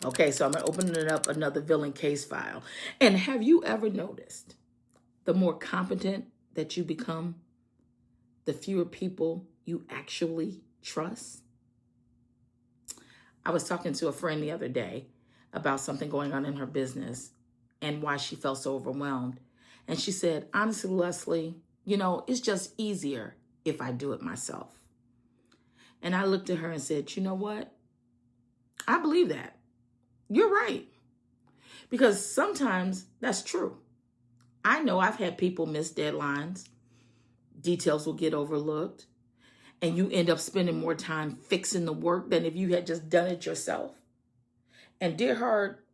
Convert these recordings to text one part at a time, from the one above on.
Okay, so I'm opening up another villain case file. And have you ever noticed the more competent that you become, the fewer people you actually trust? I was talking to a friend the other day about something going on in her business and why she felt so overwhelmed. And she said, honestly, Leslie, it's just easier if I do it myself. And I looked at her and said, you know what? I believe that. You're right. Because sometimes that's true. I know I've had people miss deadlines, details will get overlooked, and you end up spending more time fixing the work than if you had just done it yourself. And dear heart,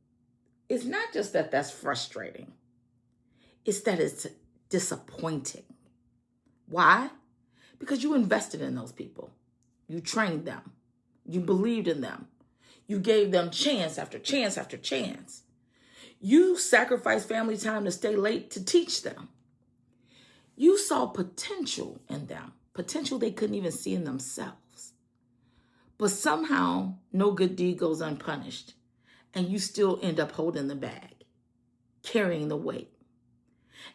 it's not just that that's frustrating. It's that it's disappointing. Why? Because you invested in those people. You trained them. You believed in them. You gave them chance after chance after chance. You sacrificed family time to stay late to teach them. You saw potential in them, potential they couldn't even see in themselves. But somehow, no good deed goes unpunished, and you still end up holding the bag, carrying the weight.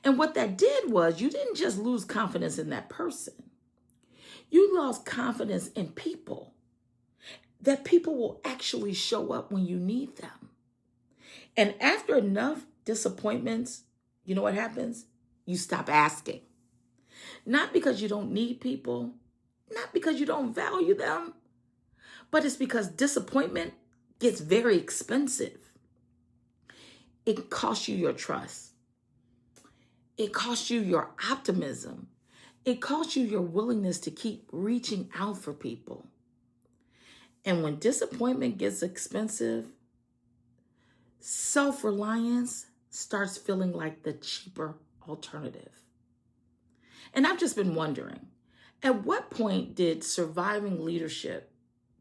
And what that did was you didn't just lose confidence in that person. You lost confidence in people, that people will actually show up when you need them. And after enough disappointments, you know what happens? You stop asking. Not because you don't need people, not because you don't value them, but it's because disappointment gets very expensive. It costs you your trust. It costs you your optimism. It costs you your willingness to keep reaching out for people. And when disappointment gets expensive, self-reliance starts feeling like the cheaper alternative. And I've just been wondering, at what point did surviving leadership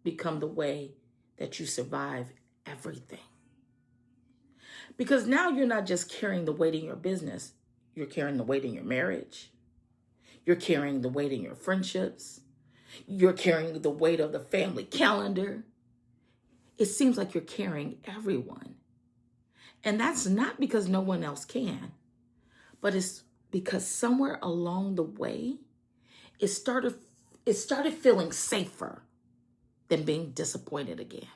become the way that you survive everything? Because now you're not just carrying the weight in your business, you're carrying the weight in your marriage. You're carrying the weight in your friendships. You're carrying the weight of the family calendar. It seems like you're carrying everyone. And that's not because no one else can, but it's because somewhere along the way, it started feeling safer than being disappointed again.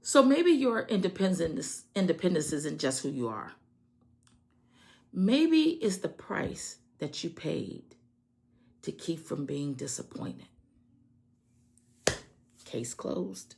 So maybe your independence isn't just who you are. Maybe it's the price that you paid to keep from being disappointed. Case closed.